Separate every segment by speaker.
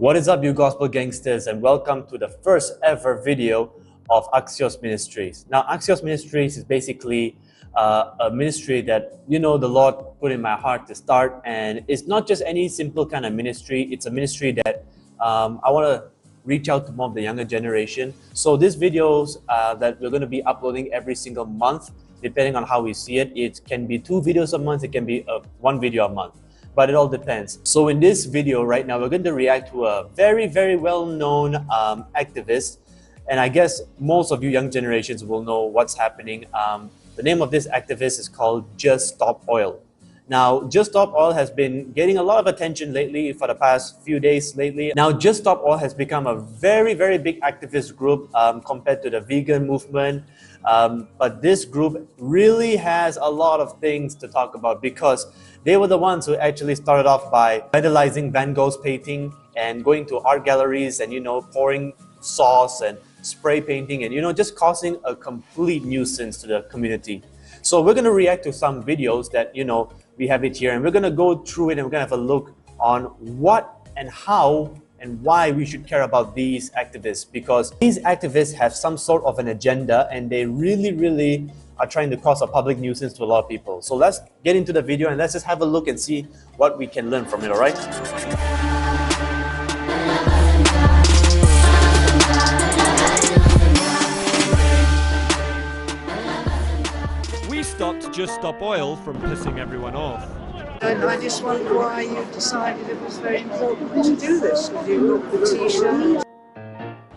Speaker 1: What is up, you gospel gangsters, and welcome to the first ever video of Axios Ministries. Now, Axios Ministries is basically a ministry that, the Lord put in my heart to start, and it's not just any simple kind of ministry. It's a ministry that I want to reach out to more of the younger generation. So these videos that we're going to be uploading every single month, depending on how we see it. It can be 2 videos a month, it can be 1 video a month, but it all depends. So in this video right now, we're going to react to a very, very well-known activist, and I guess most of you young generations will know what's happening. The name of this activist is called Just Stop Oil. Now, Just Stop Oil has been getting a lot of attention lately for the past few days lately. Now, Just Stop Oil has become a very, very big activist group compared to the vegan movement. But this group really has a lot of things to talk about because they were the ones who actually started off by vandalizing Van Gogh's painting and going to art galleries and, pouring sauce and spray painting and, just causing a complete nuisance to the community. So we're going to react to some videos that, we have it here, and we're going to go through it and we're going to have a look on what and how and why we should care about these activists, because these activists have some sort of an agenda and they really, really are trying to cause a public nuisance to a lot of people. So let's get into the video and let's just have a look and see what we can learn from it, all right?
Speaker 2: We stopped Just Stop Oil from pissing everyone off.
Speaker 3: And I just wonder why you decided it was very important to do this. Have you got the T-shirt?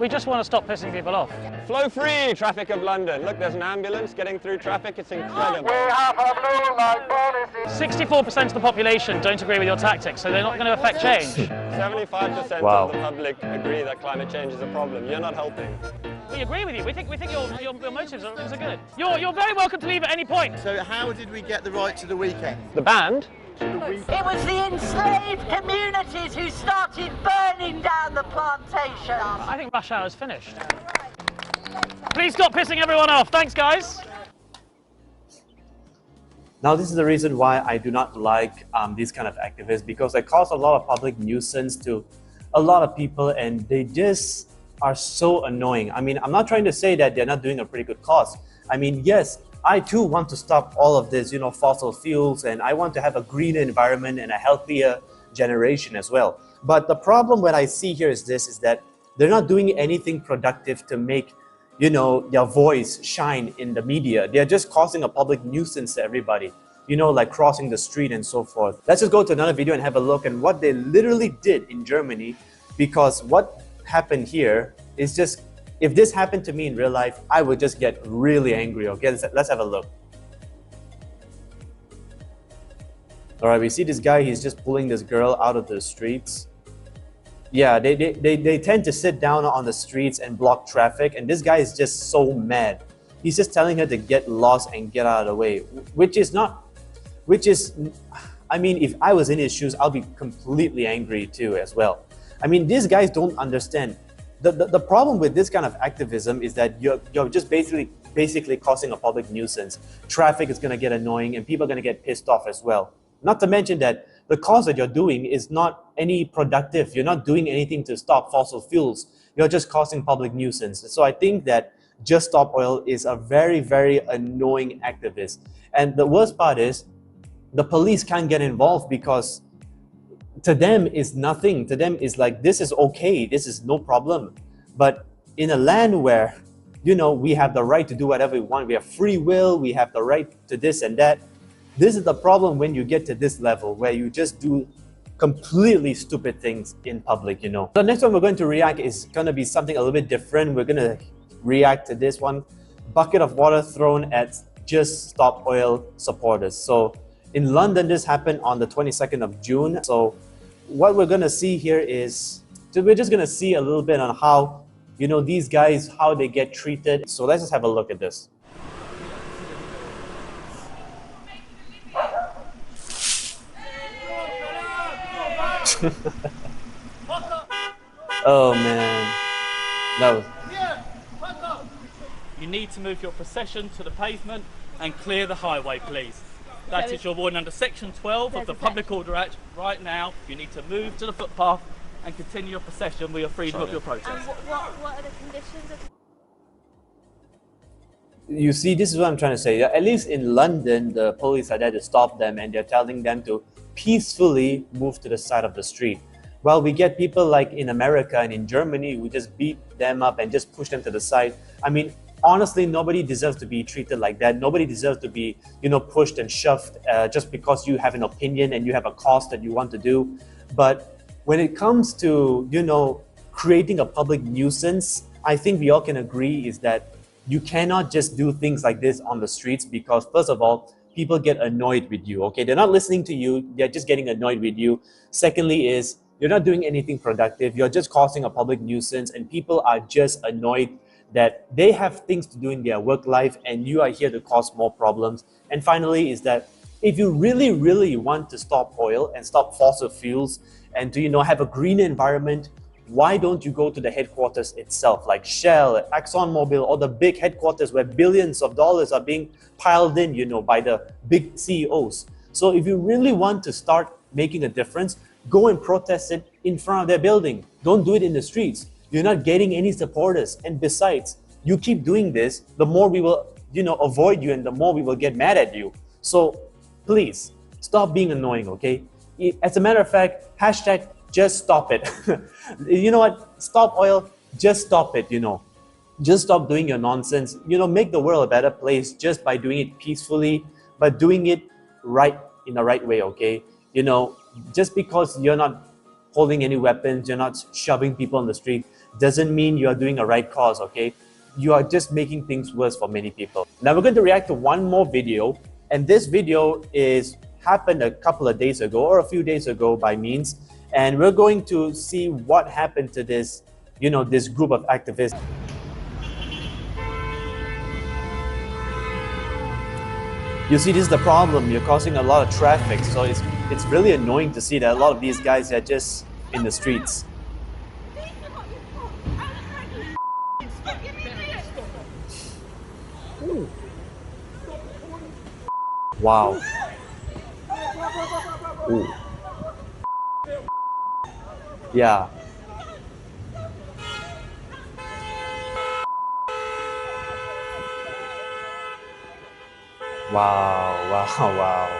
Speaker 4: We just want to stop pissing people off.
Speaker 5: Flow free, traffic of London. Look, there's an ambulance getting through traffic. It's incredible.
Speaker 6: We have a blue light policy.
Speaker 4: 64% of the population don't agree with your tactics, so they're not going to affect change.
Speaker 5: 75%
Speaker 1: Wow.
Speaker 5: of the public agree that climate change is a problem. You're not helping.
Speaker 4: We agree with you. We think your motives are good. You're very welcome to leave at any point.
Speaker 6: So how did we get the right to the weekend?
Speaker 5: The band?
Speaker 7: It was the enslaved communities who started burning down the plantation.
Speaker 4: I think rush hour's finished. Please stop pissing everyone off. Thanks, guys.
Speaker 1: Now, this is the reason why I do not like these kind of activists, because they cause a lot of public nuisance to a lot of people and they just are so annoying. I mean, I'm not trying to say that they're not doing a pretty good cause. I mean, yes, I too want to stop all of this, fossil fuels, and I want to have a greener environment and a healthier generation as well. But the problem what I see here is that they're not doing anything productive to make, their voice shine in the media. They're just causing a public nuisance to everybody, like crossing the street and so forth. Let's just go to another video and have a look at what they literally did in Germany, because what happened here is just, if this happened to me in real life, I would just get really angry. Okay, let's have a look. All right, we see this guy, he's just pulling this girl out of the streets. Yeah, they tend to sit down on the streets and block traffic, and this guy is just so mad. He's just telling her to get lost and get out of the way, I mean, if I was in his shoes, I'll be completely angry too as well. I mean, these guys don't understand. The problem with this kind of activism is that you're just basically causing a public nuisance. Traffic is going to get annoying and people are going to get pissed off as well. Not to mention that the cause that you're doing is not any productive. You're not doing anything to stop fossil fuels. You're just causing public nuisance. So I think that Just Stop Oil is a very, very annoying activist. And the worst part is the police can't get involved because to them is nothing. To them is like, this is okay, this is no problem. But in a land where, we have the right to do whatever we want, we have free will, we have the right to this and that. This is the problem when you get to this level where you just do completely stupid things in public, The next one we're going to react is going to be something a little bit different. We're going to react to this one. Bucket of water thrown at Just Stop Oil supporters. So in London, this happened on the 22nd of June. So what we're going to see here is, we're just going to see a little bit on how, these guys, how they get treated. So let's just have a look at this. Oh man, no.
Speaker 8: You need to move your procession to the pavement and clear the highway, please. That is your warning under Section 12 of the Public Order Act. Right now, you need to move to the footpath and continue your procession with your freedom of your protest.
Speaker 9: And what are the conditions of...
Speaker 1: You see, this is what I'm trying to say. At least in London, the police are there to stop them and they're telling them to peacefully move to the side of the street. Well, we get people like in America and in Germany who just beat them up and just push them to the side. I mean, honestly, nobody deserves to be treated like that. Nobody deserves to be, pushed and shoved just because you have an opinion and you have a cause that you want to do. But when it comes to, creating a public nuisance, I think we all can agree is that you cannot just do things like this on the streets because, first of all, people get annoyed with you, okay? They're not listening to you, they're just getting annoyed with you. Secondly is, you're not doing anything productive, you're just causing a public nuisance and people are just annoyed that they have things to do in their work life and you are here to cause more problems. And finally is that if you really, really want to stop oil and stop fossil fuels and to, have a green environment, why don't you go to the headquarters itself, like Shell, ExxonMobil, or the big headquarters where billions of dollars are being piled in, by the big CEOs. So if you really want to start making a difference, go and protest it in front of their building. Don't do it in the streets. You're not getting any supporters. And besides, you keep doing this, the more we will, avoid you and the more we will get mad at you. So please, stop being annoying, okay? As a matter of fact, hashtag just stop it. You know what? Stop oil, just stop it, Just stop doing your nonsense. Make the world a better place just by doing it peacefully, but doing it right in the right way, okay? Just because you're not holding any weapons, you're not shoving people on the street, doesn't mean you are doing a right cause, okay? You are just making things worse for many people. Now we're going to react to one more video, and this video happened a couple of days ago or a few days ago by means, and we're going to see what happened to this, this group of activists. You see, this is the problem. You're causing a lot of traffic, so it's really annoying to see that a lot of these guys are just in the streets. Wow. Ooh. Yeah. Wow, wow, wow.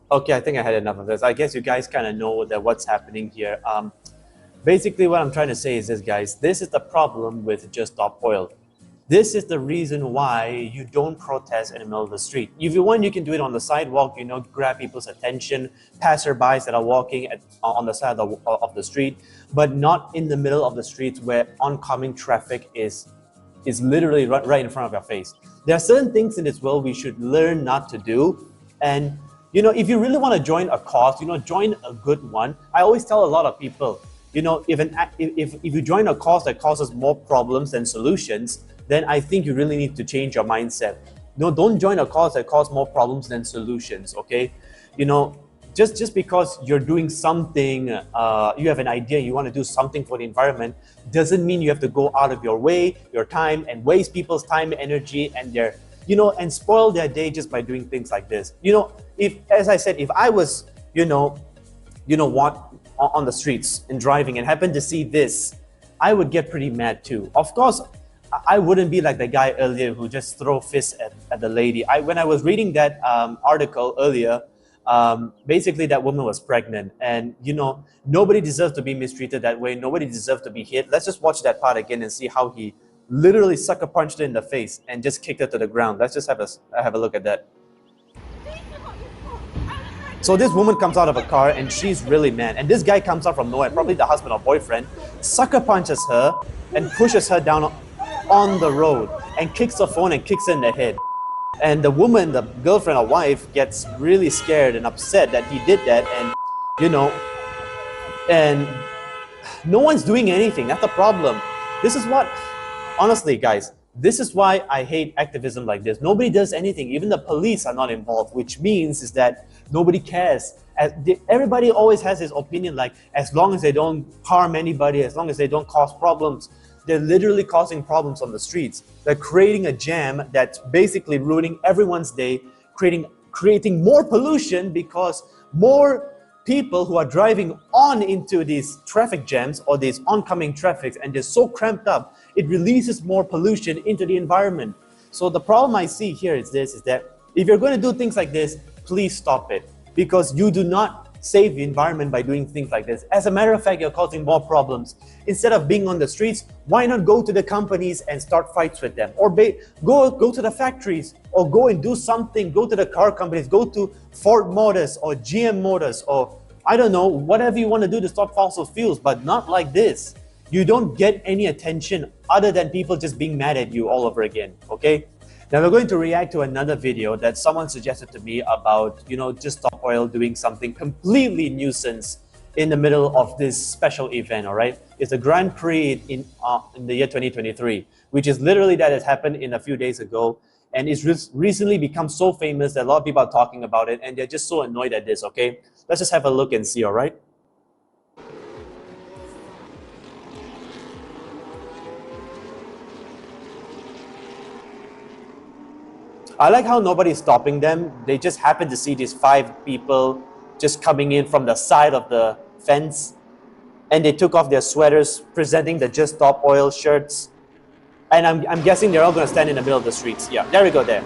Speaker 1: Okay, I think I had enough of this. I guess you guys kind of know that what's happening here. Basically, what I'm trying to say is this, guys. This is the problem with Just Stop Oil. This is the reason why you don't protest in the middle of the street. If you want, you can do it on the sidewalk, grab people's attention, passerbys that are walking on the side of the street, but not in the middle of the streets where oncoming traffic is literally right in front of your face. There are certain things in this world we should learn not to do. And if you really want to join a cause, join a good one. I always tell a lot of people, if you join a cause that causes more problems than solutions, then I think you really need to change your mindset. Don't join a cause that causes more problems than solutions, okay? Just because you're doing something, you have an idea, you want to do something for the environment, doesn't mean you have to go out of your way, your time, and waste people's time, energy, and their and spoil their day just by doing things like this. As I said, if I was, on the streets and driving and happened to see this, I would get pretty mad too. Of course, I wouldn't be like the guy earlier who just throw fists at the lady. When I was reading that article earlier, basically that woman was pregnant, and nobody deserves to be mistreated that way. Nobody deserves to be hit. Let's just watch that part again and see how he literally sucker punched her in the face and just kicked her to the ground. Let's just have a look at that. So this woman comes out of a car and she's really mad, and this guy comes out from nowhere, probably the husband or boyfriend, sucker punches her and pushes her down on the road and kicks her phone and kicks her in the head. And the woman, the girlfriend or wife, gets really scared and upset that he did that, and you know, and no one's doing anything. That's the problem. This is what, honestly, guys, this is why I hate activism like this. Nobody does anything. Even the police are not involved, which means is that nobody cares. Everybody always has his opinion, like as long as they don't harm anybody, as long as they don't cause problems. They're literally causing problems on the streets. They're creating a jam that's basically ruining everyone's day, creating more pollution because more people who are driving on into these traffic jams or these oncoming traffics, and they're so cramped up, it releases more pollution into the environment. So the problem I see here is this, is that if you're going to do things like this, please stop it, because you do not save the environment by doing things like this. As a matter of fact, you're causing more problems. Instead of being on the streets, why not go to the companies and start fights with them? Or go to the factories, or go and do something. Go to the car companies, go to Ford Motors or GM Motors, or I don't know, whatever you want to do to stop fossil fuels, but not like this. You don't get any attention other than people just being mad at you all over again, okay? Now we're going to react to another video that someone suggested to me about, Just Stop Oil doing something completely nuisance in the middle of this special event, all right? It's the Grand Prix in the year 2023, which is literally that has happened in a few days ago. And it's recently become so famous that a lot of people are talking about it, and they're just so annoyed at this, okay? Let's just have a look and see, all right? I like how nobody's stopping them. They just happen to see these 5 people just coming in from the side of the fence, and they took off their sweaters, presenting the Just Stop Oil shirts. And I'm guessing they're all going to stand in the middle of the streets. Yeah, there we go there.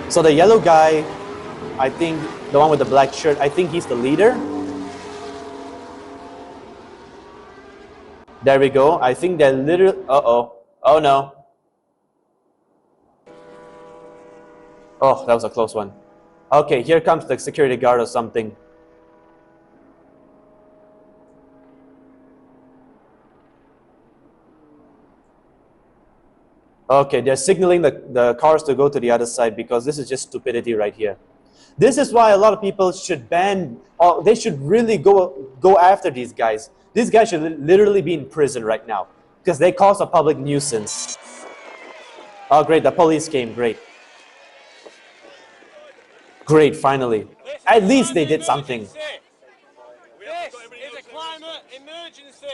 Speaker 1: So the yellow guy, I think the one with the black shirt, I think he's the leader. There we go. I think they're literally... Uh-oh. Oh no. Oh, that was a close one. Okay, here comes the security guard or something. Okay, they're signaling the cars to go to the other side because this is just stupidity right here. This is why a lot of people should ban, or they should really go after these guys. These guys should literally be in prison right now because they cause a public nuisance. Oh, great, the police came, great. Great, finally. At least they did something.
Speaker 5: This is a climate emergency.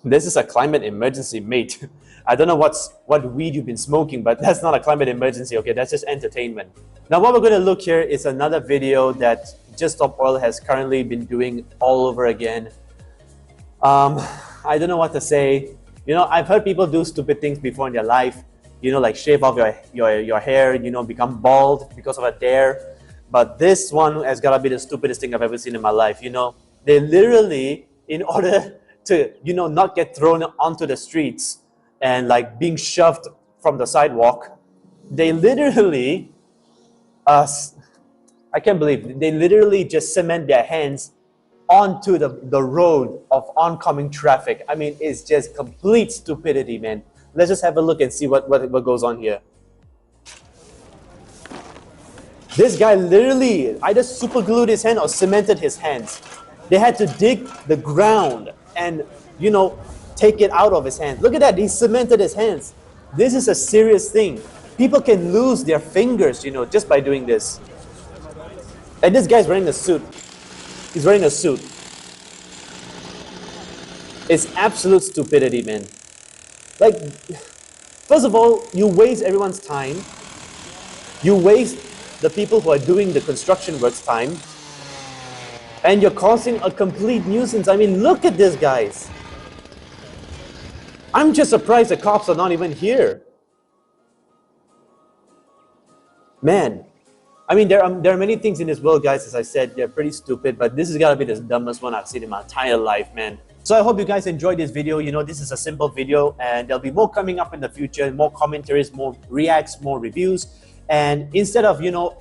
Speaker 1: This is a climate emergency, mate. I don't know what weed you've been smoking, but that's not a climate emergency, okay? That's just entertainment. Now what we're going to look here is another video that Just Stop Oil has currently been doing all over again. I don't know what to say. I've heard people do stupid things before in their life. Like shave off your hair, become bald because of a dare. But this one has got to be the stupidest thing I've ever seen in my life. They literally, in order to, not get thrown onto the streets and like being shoved from the sidewalk, they literally, I can't believe, they literally just cement their hands onto the road of oncoming traffic. I mean, it's just complete stupidity, man. Let's just have a look and see what goes on here. This guy literally either super glued his hand or cemented his hands. They had to dig the ground and, take it out of his hands. Look at that, he cemented his hands. This is a serious thing. People can lose their fingers, just by doing this. And this guy's wearing a suit. He's wearing a suit. It's absolute stupidity, man. Like, first of all, you waste everyone's time. You waste the people who are doing the construction work's time. And you're causing a complete nuisance. I mean, look at this, guys. I'm just surprised the cops are not even here. Man. I mean, there are many things in this world, guys, as I said, they're pretty stupid, but this has got to be the dumbest one I've seen in my entire life, man. So I hope you guys enjoyed this video. This is a simple video, and there'll be more coming up in the future, more commentaries, more reacts, more reviews. And instead of,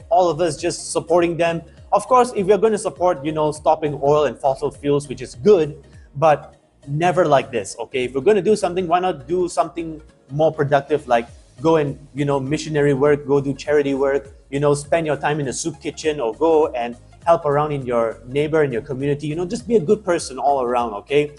Speaker 1: all of us just supporting them, of course, if we're going to support, stopping oil and fossil fuels, which is good, but never like this, okay? If we're going to do something, why not do something more productive, like go and, missionary work, go do charity work, spend your time in the soup kitchen, or go and help around in your neighbor, in your community. Just be a good person all around, okay?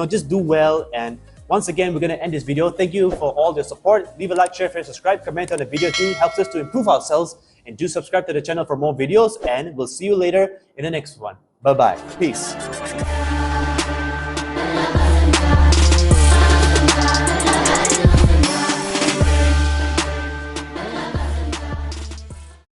Speaker 1: Just do well. And once again, we're going to end this video. Thank you for all your support. Leave a like, share, subscribe, comment on the video too. Helps us to improve ourselves. And do subscribe to the channel for more videos. And we'll see you later in the next one. Bye-bye. Peace.